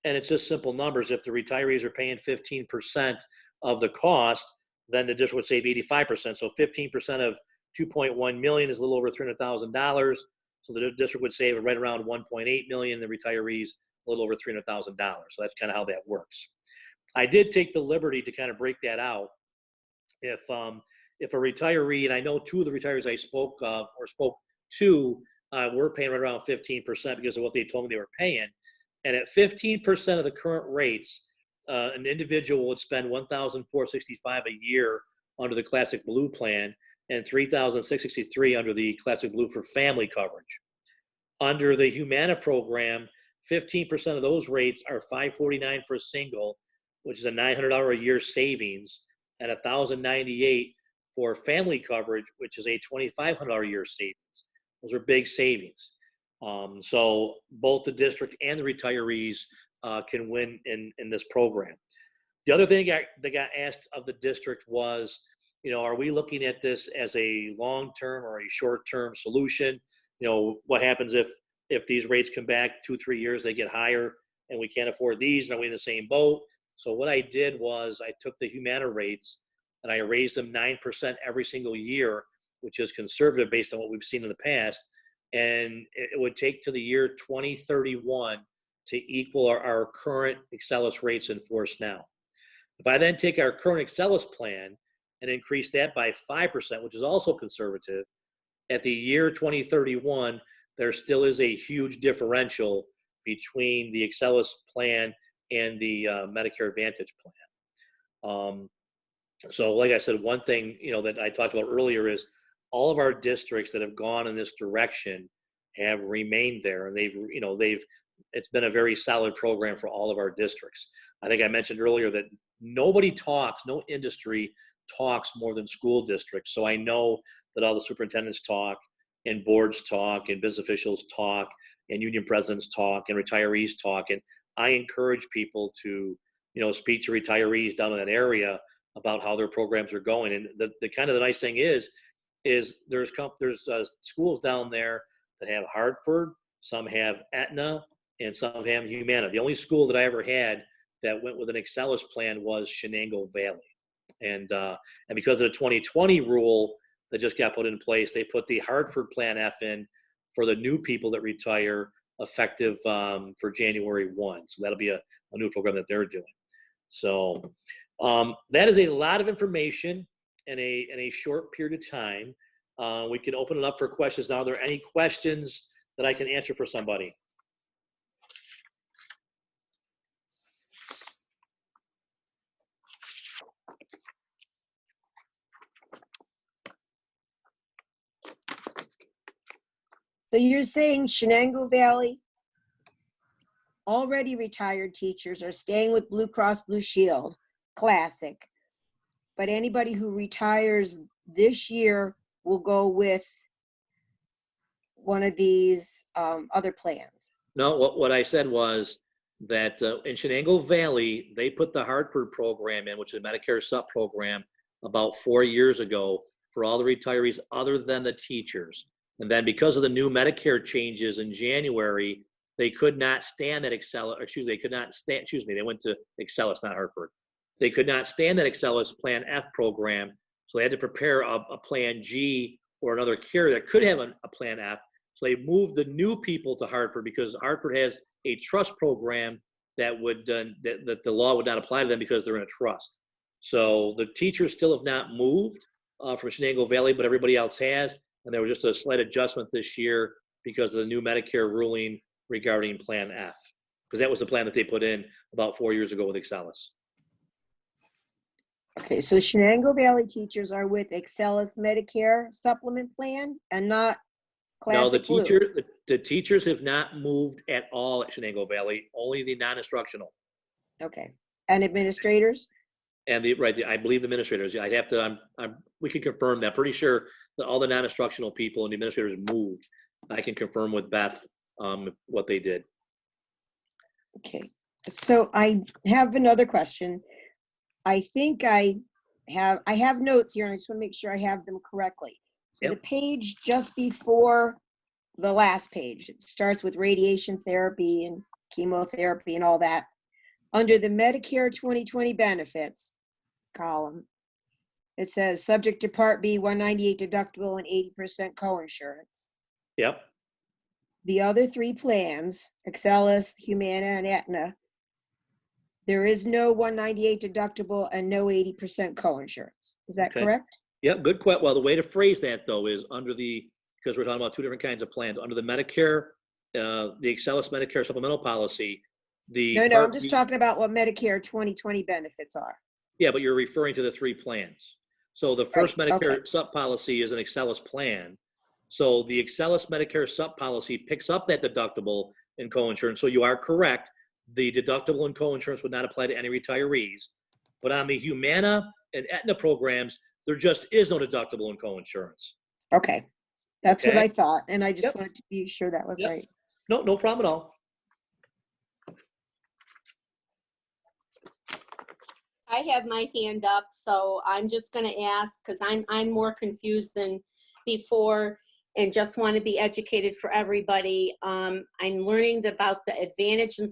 Speaker 2: And it's just simple numbers. If the retirees are paying 15% of the cost, then the district would save 85%. So 15% of 2.1 million is a little over $300,000. So the district would save right around 1.8 million. The retirees a little over $300,000. So that's kind of how that works. I did take the liberty to kind of break that out. If a retiree, and I know two of the retirees I spoke to were paying right around 15% because of what they told me they were paying. And at 15% of the current rates, an individual would spend $1,465 a year under the Classic Blue plan and $3,663 under the Classic Blue for family coverage. Under the Humana program, 15% of those rates are $549 for a single, which is a $900 a year savings, and $1,098 for family coverage, which is a $2,500 a year savings. Those are big savings. So both the district and the retirees can win in this program. The other thing that got asked of the district was, are we looking at this as a long-term or a short-term solution? What happens if these rates come back 2-3 years, they get higher and we can't afford these, and are we in the same boat? So what I did was I took the Humana rates and I raised them 9% every single year, which is conservative based on what we've seen in the past. And it would take to the year 2031 to equal our current Excellus rates in force now. If I then take our current Excellus plan and increase that by 5%, which is also conservative, at the year 2031, there still is a huge differential between the Excellus plan and the Medicare Advantage plan. So like I said, one thing, that I talked about earlier is all of our districts that have gone in this direction have remained there, and it's been a very solid program for all of our districts. I think I mentioned earlier that no industry talks more than school districts. So I know that all the superintendents talk, and boards talk, and business officials talk, and union presidents talk, and retirees talk. And I encourage people to, speak to retirees down in that area about how their programs are going. And the kind of the nice thing is there's schools down there that have Hartford, some have Aetna, and some have Humana. The only school that I ever had that went with an Excellus plan was Shenango Valley. And because of the 2020 rule that just got put in place, they put the Hartford Plan F in for the new people that retire effective for January 1. So that'll be a new program that they're doing. So that is a lot of information in a short period of time. We can open it up for questions now. Are there any questions that I can answer for somebody?
Speaker 1: So you're saying Shenango Valley, already retired teachers are staying with Blue Cross Blue Shield Classic, but anybody who retires this year will go with one of these other plans.
Speaker 2: No, what I said was that in Shenango Valley, they put the Hartford program in, which is a Medicare sup program, about 4 years ago for all the retirees other than the teachers. And then because of the new Medicare changes in January, they could not stand that they could not stand, they went to Excelis, not Hartford. They could not stand that Excelis Plan F program, so they had to prepare a Plan G or another carrier that could have a Plan F. So they moved the new people to Hartford because Hartford has a trust program that would that the law would not apply to them because they're in a trust. So the teachers still have not moved from Shenango Valley, but everybody else has. And there was just a slight adjustment this year because of the new Medicare ruling regarding Plan F, because that was the plan that they put in about 4 years ago with Excelis.
Speaker 1: Okay, so Shenango Valley teachers are with Excelis Medicare supplement plan and not Classic Blue.
Speaker 2: No, the teachers have not moved at all at Shenango Valley, only the non-instructional.
Speaker 1: Okay, and administrators?
Speaker 2: And I believe the administrators. I'd have to. We can confirm that. Pretty sure that all the non-instructional people and the administrators moved. I can confirm with Beth what they did.
Speaker 1: Okay, so I have another question. I think I have notes here, and I just want to make sure I have them correctly. So
Speaker 2: Yep.
Speaker 1: the page just before the last page, it starts with radiation therapy and chemotherapy and all that. Under the Medicare 2020 benefits column, it says subject to Part B, 198 deductible and 80% coinsurance.
Speaker 2: Yep.
Speaker 1: The other three plans, Excelis, Humana, and Aetna, there is no 198 deductible and no 80% coinsurance. Is that
Speaker 2: Okay.
Speaker 1: correct?
Speaker 2: Yep. Good question. Well, the way to phrase that though is because we're talking about two different kinds of plans. Under the Medicare, the Excelis Medicare supplemental policy,
Speaker 1: No, I'm just talking about what Medicare 2020 benefits are.
Speaker 2: Yeah, but you're referring to the three plans. So the first
Speaker 1: Right,
Speaker 2: Medicare
Speaker 1: okay.
Speaker 2: sup policy is an Excelis plan. So the Excelis Medicare sup policy picks up that deductible and coinsurance. So you are correct. The deductible and coinsurance would not apply to any retirees. But on the Humana and Aetna programs, there just is no deductible and coinsurance.
Speaker 1: Okay, that's what
Speaker 2: Okay.
Speaker 1: I thought, and I just
Speaker 2: Yep.
Speaker 1: wanted to be sure that was
Speaker 2: Yep.
Speaker 1: right.
Speaker 2: No problem at all.
Speaker 3: I have my hand up, so I'm just going to ask because I'm more confused than before and just want to be educated for everybody. I'm learning about the Advantage and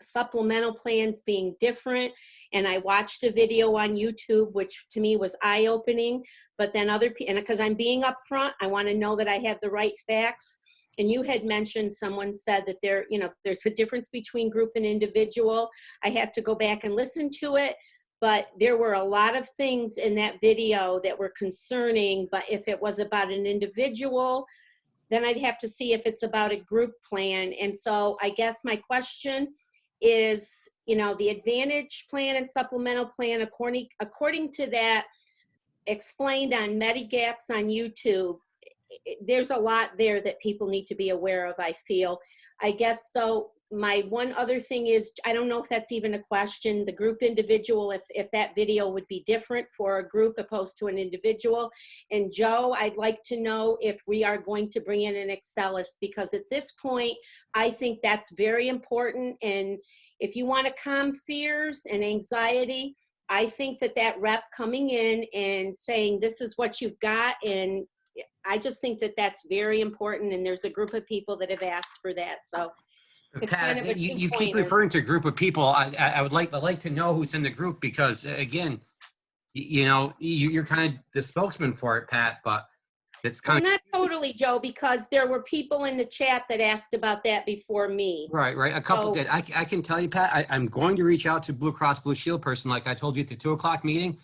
Speaker 3: supplemental plans being different, and I watched a video on YouTube, which to me was eye-opening. But then other people, and because I'm being upfront, I want to know that I have the right facts. And you had mentioned, someone said that there's a difference between group and individual. I have to go back and listen to it, but there were a lot of things in that video that were concerning. But if it was about an individual, then I'd have to see if it's about a group plan. And so I guess my question is, the Advantage plan and supplemental plan, according to that, explained on Medigaps on YouTube, there's a lot there that people need to be aware of, I feel. I guess, though, my one other thing is, I don't know if that's even a question, the group individual, if that video would be different for a group opposed to an individual. And Joe, I'd like to know if we are going to bring in an Excelis, because at this point, I think that's very important. And if you want to calm fears and anxiety, I think that rep coming in and saying, this is what you've got, and I just think that that's very important, and there's a group of people that have asked for that. So it's
Speaker 4: Pat,
Speaker 3: kind of a
Speaker 4: you keep
Speaker 3: two-pointer.
Speaker 4: referring to a group of people. I'd like to know who's in the group, because again, you're kind of the spokesman for it, Pat, but it's
Speaker 3: Well,
Speaker 4: kind of
Speaker 3: not totally, Joe, because there were people in the chat that asked about that before me.
Speaker 4: right. A couple
Speaker 3: So-
Speaker 4: did. I can tell you, Pat, I'm going to reach out to Blue Cross Blue Shield person, like I told you at the 2:00 meeting.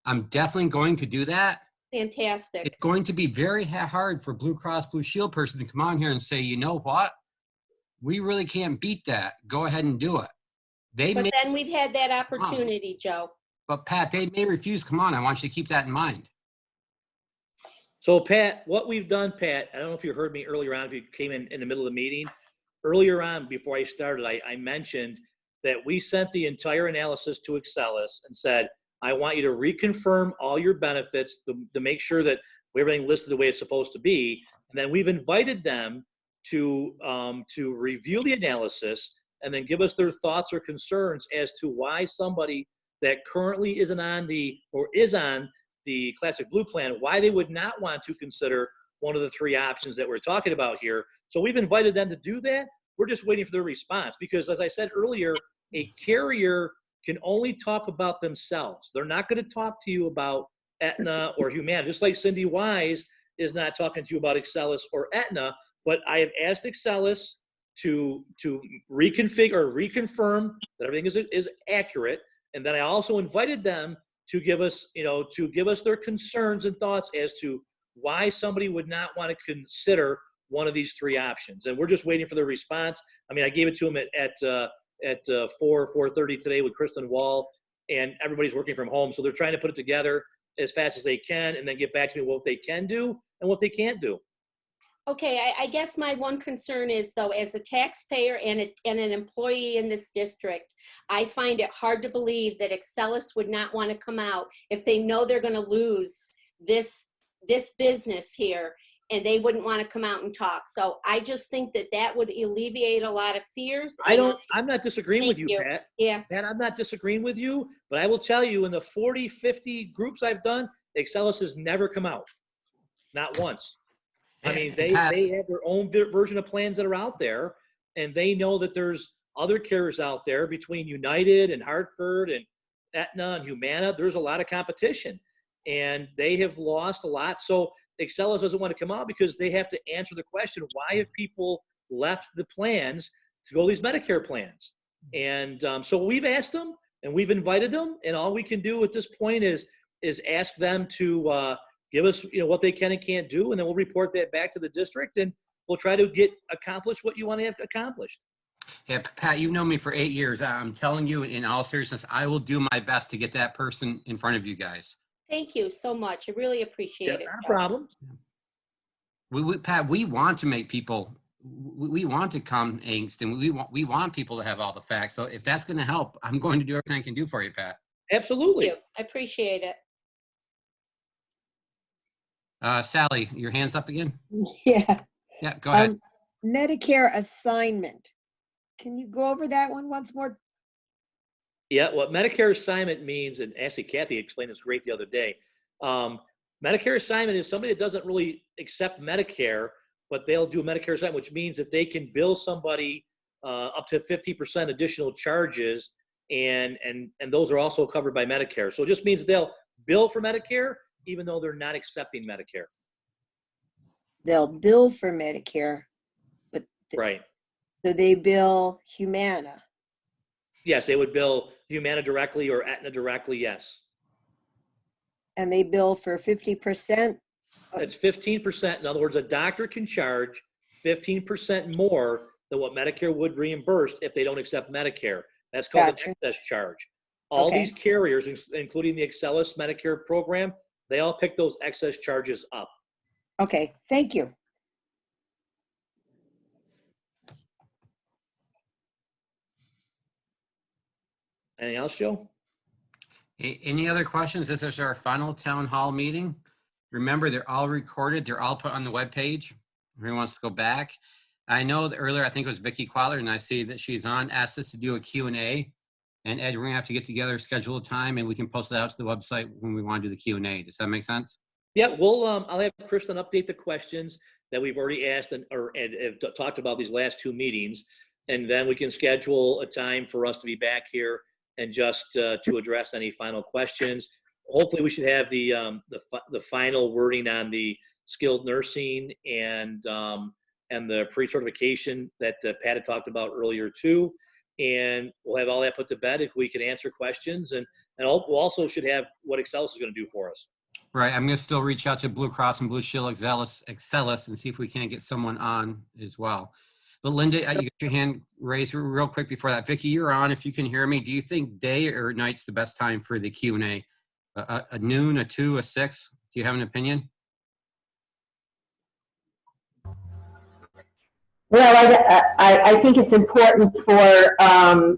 Speaker 4: I'm definitely going to do that.
Speaker 3: Fantastic.
Speaker 4: It's going to be very hard for Blue Cross Blue Shield person to come on here and say, you know what? We really can't beat that. Go ahead and do it.
Speaker 3: But then we've had that opportunity, Joe.
Speaker 4: But Pat, they may refuse. Come on, I want you to keep that in mind.
Speaker 2: So Pat, what we've done, Pat, I don't know if you heard me earlier on, if you came in the middle of the meeting. Earlier on, before I started, I mentioned that we sent the entire analysis to Excelis and said, I want you to reconfirm all your benefits to make sure that everything listed the way it's supposed to be. And then we've invited them to review the analysis and then give us their thoughts or concerns as to why somebody that currently isn't on the, or is on the Classic Blue plan, why they would not want to consider one of the three options that we're talking about here. So we've invited them to do that. We're just waiting for their response because, as I said earlier, a carrier can only talk about themselves. They're not going to talk to you about Aetna or Humana, just like Cindy Wise is not talking to you about Excelis or Aetna. But I have asked Excelis to reconfigure or reconfirm that everything is accurate, and then I also invited them to give us, their concerns and thoughts as to why somebody would not want to consider one of these three options. And we're just waiting for their response. I mean, I gave it to them at 4:30 today with Kristen Wall, and everybody's working from home, so they're trying to put it together as fast as they can and then get back to me what they can do and what they can't do.
Speaker 3: Okay, I guess my one concern is, though, as a taxpayer and an employee in this district, I find it hard to believe that Excelis would not want to come out if they know they're going to lose this business here, and they wouldn't want to come out and talk. So I just think that would alleviate a lot of fears.
Speaker 2: I'm not disagreeing with you, Pat.
Speaker 3: Yeah.
Speaker 2: Pat, I'm not disagreeing with you, but I will tell you, in the 40, 50 groups I've done, Excelis has never come out. Not once. I mean, they have their own version of plans that are out there, and they know that there's other carriers out there between United and Hartford and Aetna and Humana. There's a lot of competition, and they have lost a lot. So Excelis doesn't want to come out because they have to answer the question, why have people left the plans to go to these Medicare plans? And so we've asked them, and we've invited them, and all we can do at this point is ask them to give us, what they can and can't do, and then we'll report that back to the district, and we'll try to get accomplished what you want to have accomplished.
Speaker 4: Yeah, Pat, you've known me for 8 years. I'm telling you, in all seriousness, I will do my best to get that person in front of you guys.
Speaker 3: Thank you so much. I really appreciate it.
Speaker 2: Not a problem.
Speaker 4: Pat, we want to make people, we want to calm angst, and we want people to have all the facts. So if that's going to help, I'm going to do everything I can do for you, Pat.
Speaker 2: Absolutely.
Speaker 3: Thank you. I appreciate it.
Speaker 4: Sally, your hand's up again?
Speaker 1: Yeah.
Speaker 4: Yeah, go ahead.
Speaker 1: Medicare assignment. Can you go over that one once more?
Speaker 2: Yeah, what Medicare assignment means, and actually Kathy explained this great the other day. Medicare assignment is somebody that doesn't really accept Medicare, but they'll do a Medicare assignment, which means that they can bill somebody up to 50% additional charges, and those are also covered by Medicare. So it just means they'll bill for Medicare, even though they're not accepting Medicare.
Speaker 1: They'll bill for Medicare, but
Speaker 2: Right.
Speaker 1: So they bill Humana.
Speaker 2: Yes, they would bill Humana directly or Aetna directly, yes.
Speaker 1: And they bill for 50%.
Speaker 2: That's 15%. In other words, a doctor can charge 15% more than what Medicare would reimburse if they don't accept Medicare. That's called
Speaker 1: Gotcha.
Speaker 2: an excess charge. All
Speaker 1: Okay.
Speaker 2: these carriers, including the Excelis Medicare program, they all pick those excess charges up.
Speaker 1: Okay, thank you.
Speaker 2: Anything else, Joe?
Speaker 4: Any other questions? This is our final town hall meeting. Remember, they're all recorded. They're all put on the webpage. Everyone wants to go back. I know that earlier, I think it was Vicki Qualler, and I see that she's on, asked us to do a Q&A. And Ed, we're gonna have to get together, schedule a time, and we can post that out to the website when we want to do the Q&A. Does that make sense?
Speaker 2: Yeah, we'll. I'll have Kristen update the questions that we've already asked and have talked about these last two meetings, and then we can schedule a time for us to be back here and just to address any final questions. Hopefully, we should have the final wording on the skilled nursing and the pre-certification that Pat had talked about earlier too. And we'll have all that put to bed if we can answer questions. And we'll also should have what Excelis is going to do for us.
Speaker 4: Right. I'm going to still reach out to Blue Cross and Blue Shield Excelis and see if we can't get someone on as well. But Linda, you got your hand raised real quick before that. Vicki, you're on. If you can hear me, do you think day or night's the best time for the Q&A? A noon, a 2, a 6? Do you have an opinion?
Speaker 5: Well, I think it's important for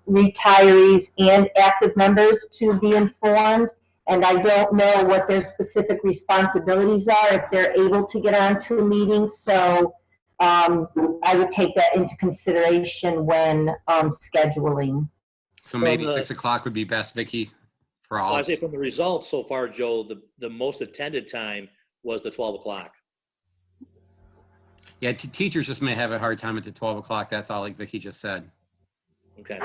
Speaker 5: retirees and active members to be informed. and I don't know what their specific responsibilities are, if they're able to get onto a meeting. So I would take that into consideration when scheduling.
Speaker 4: So maybe
Speaker 2: From the-
Speaker 4: 6 o'clock would be best, Vicky, for
Speaker 2: Well,
Speaker 4: all.
Speaker 2: I say from the results so far, Joe, the most attended time was the 12 o'clock.
Speaker 4: Yeah, teachers just may have a hard time at the 12 o'clock. That's all, like Vicky just said.
Speaker 2: Okay.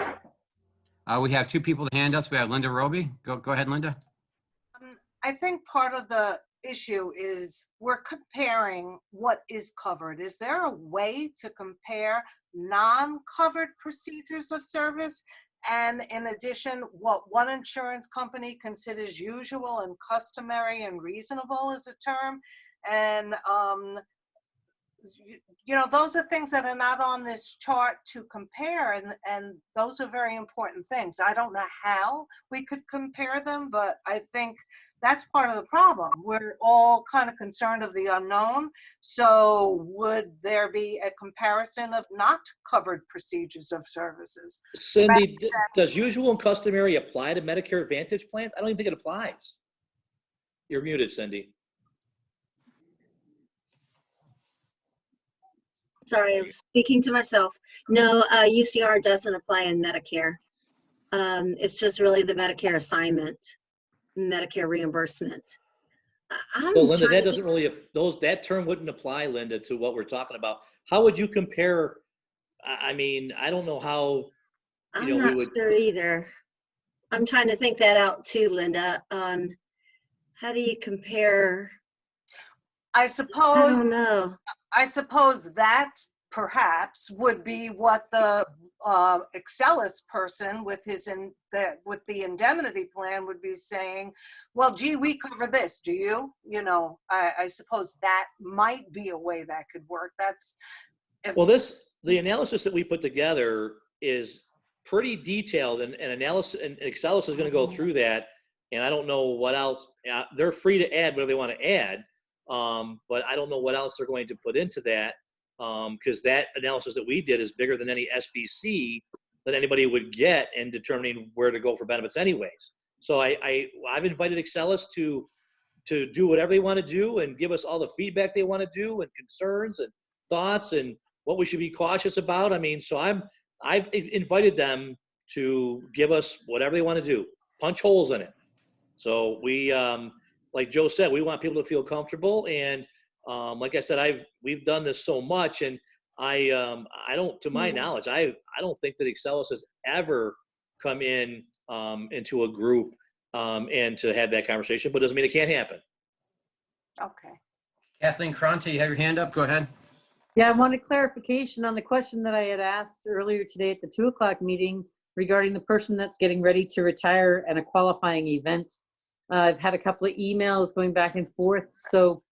Speaker 4: We have two people with hand ups. We have Linda Roby. Go ahead, Linda.
Speaker 6: I think part of the issue is we're comparing what is covered. Is there a way to compare non-covered procedures of service? And in addition, what one insurance company considers usual and customary and reasonable is a term. And, you know, those are things that are not on this chart to compare. And those are very important things. I don't know how we could compare them, but I think that's part of the problem. We're all kind of concerned of the unknown. So would there be a comparison of not covered procedures of services?
Speaker 2: Cindy, does usual and customary apply to Medicare Advantage plans? I don't even think it applies. You're muted, Cindy.
Speaker 7: Sorry, I was speaking to myself. No, UCR doesn't apply in Medicare. It's just really the Medicare assignment, Medicare reimbursement.
Speaker 2: So Linda, that doesn't really, that term wouldn't apply, Linda, to what we're talking about. How would you compare? I mean, I don't know how,
Speaker 7: I'm not sure either. I'm trying to think that out too, Linda, on how do you compare?
Speaker 6: I
Speaker 7: I
Speaker 6: suppose
Speaker 7: don't know.
Speaker 6: I suppose that perhaps would be what the Excelis person with with the indemnity plan would be saying. Well, gee, we cover this. Do you? You know, I suppose that might be a way that could work. That's
Speaker 2: well, the analysis that we put together is pretty detailed, and analysis, and Excelis is going to go through that. And I don't know what else. They're free to add whatever they want to add. But I don't know what else they're going to put into that, because that analysis that we did is bigger than any SBC that anybody would get in determining where to go for benefits anyways. So I've invited Excelis to do whatever they want to do and give us all the feedback they want to do and concerns and thoughts and what we should be cautious about. I mean, so I've invited them to give us whatever they want to do, punch holes in it. So we, like Joe said, we want people to feel comfortable. And like I said, we've done this so much, and I don't, to my knowledge, I don't think that Excelis has ever come in into a group and to have that conversation, but doesn't mean it can't happen.
Speaker 6: okay.
Speaker 4: Kathleen Cronte, you have your hand up. Go ahead.
Speaker 8: Yeah, I wanted clarification on the question that I had asked earlier today at the 2 o'clock meeting regarding the person that's getting ready to retire and a qualifying event. I've had a couple of emails going back and forth. So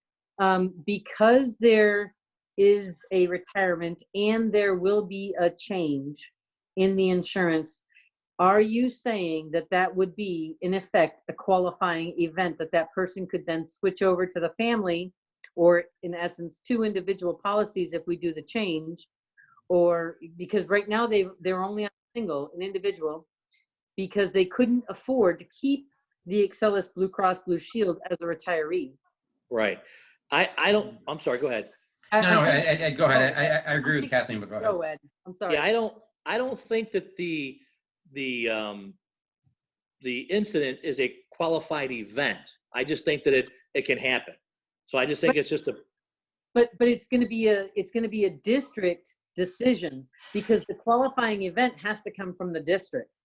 Speaker 8: because there is a retirement and there will be a change in the insurance, are you saying that that would be, in effect, a qualifying event that that person could then switch over to the family, or in essence, two individual policies if we do the change? Or because right now they're only on an individual, because they couldn't afford to keep the Excelis Blue Cross Blue Shield as a retiree.
Speaker 2: Right. I'm sorry, go ahead.
Speaker 4: No, Ed, go ahead. I agree with Kathleen, but go ahead.
Speaker 8: Go, Ed. I'm sorry.
Speaker 2: Yeah, I don't think that the incident is a qualified event. I just think that it can happen. So I just think it's just a.
Speaker 8: But it's going to be a district decision, because the qualifying event has to come from the district.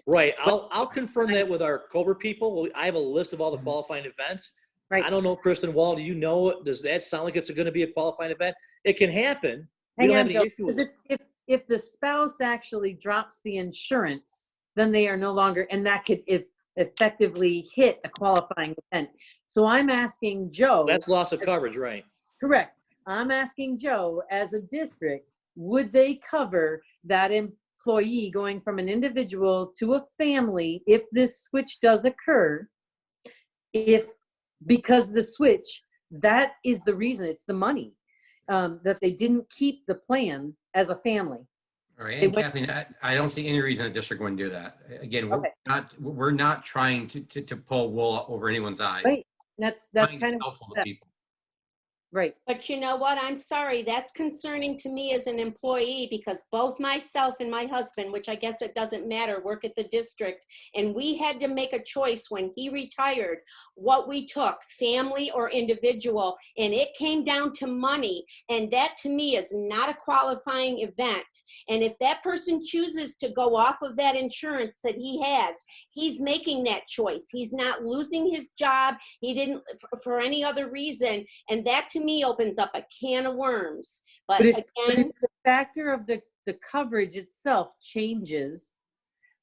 Speaker 2: Right. I'll confirm that with our Cobra people. I have a list of all the qualifying events.
Speaker 8: Right.
Speaker 2: I don't know, Kristen Wall, do you know, does that sound like it's going to be a qualifying event? It can happen. We don't have any issue with it.
Speaker 8: If the spouse actually drops the insurance, then they are no longer, and that could effectively hit a qualifying event. So I'm asking Joe.
Speaker 2: That's loss of coverage, right?
Speaker 8: Correct. I'm asking Joe, as a district, would they cover that employee going from an individual to a family if this switch does occur? Because the switch, that is the reason, it's the money, that they didn't keep the plan as a family.
Speaker 4: All right,
Speaker 8: They
Speaker 4: and
Speaker 8: went-
Speaker 4: Kathleen, I don't see any reason the district wouldn't do that. Again,
Speaker 8: Okay.
Speaker 4: we're not trying to pull wool over anyone's eyes.
Speaker 8: Right, that's
Speaker 4: Trying to be
Speaker 8: kind of,
Speaker 4: helpful to
Speaker 8: that-
Speaker 4: people.
Speaker 8: right.
Speaker 3: But you know what? I'm sorry. That's concerning to me as an employee because both myself and my husband, which I guess it doesn't matter, work at the district. And we had to make a choice when he retired, what we took, family or individual. And it came down to money. And that to me is not a qualifying event. And if that person chooses to go off of that insurance that he has, he's making that choice. He's not losing his job. He didn't for any other reason. And that to me opens up a can of worms. But
Speaker 8: But
Speaker 3: again,
Speaker 8: if the factor of the coverage itself changes,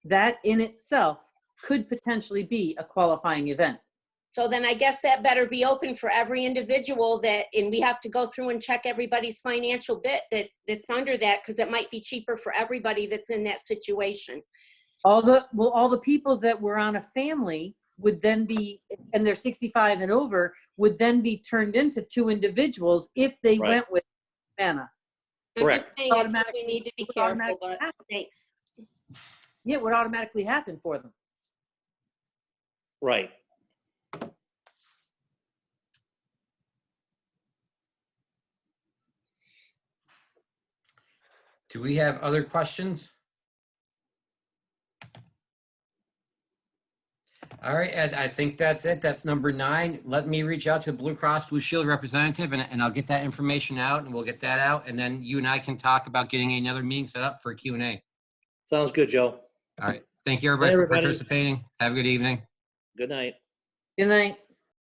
Speaker 8: that in itself could potentially be a qualifying event.
Speaker 3: so then I guess that better be open for every individual and we have to go through and check everybody's financial bit that's under that because it might be cheaper for everybody that's in that situation.
Speaker 8: All the people that were on a family would then be, and they're 65 and over, would then be turned into two individuals if they
Speaker 2: Right.
Speaker 8: went with Humana.
Speaker 3: I'm just
Speaker 2: Correct.
Speaker 3: saying, I think
Speaker 8: Automatic-
Speaker 3: we need to be
Speaker 8: would
Speaker 3: careful,
Speaker 8: automatically
Speaker 3: but
Speaker 8: happen.
Speaker 3: thanks.
Speaker 8: Yeah, it would automatically happen for them.
Speaker 2: Right.
Speaker 4: Do we have other questions? All right, Ed, I think that's it. That's number 9. Let me reach out to the Blue Cross Blue Shield representative and I'll get that information out and we'll get that out. And then you and I can talk about getting another meeting set up for a Q&A.
Speaker 2: Sounds good, Joe.
Speaker 4: All right. Thank you everybody,
Speaker 2: Bye, everybody.
Speaker 4: for participating. Have a good evening.
Speaker 2: Good night.
Speaker 8: Good night.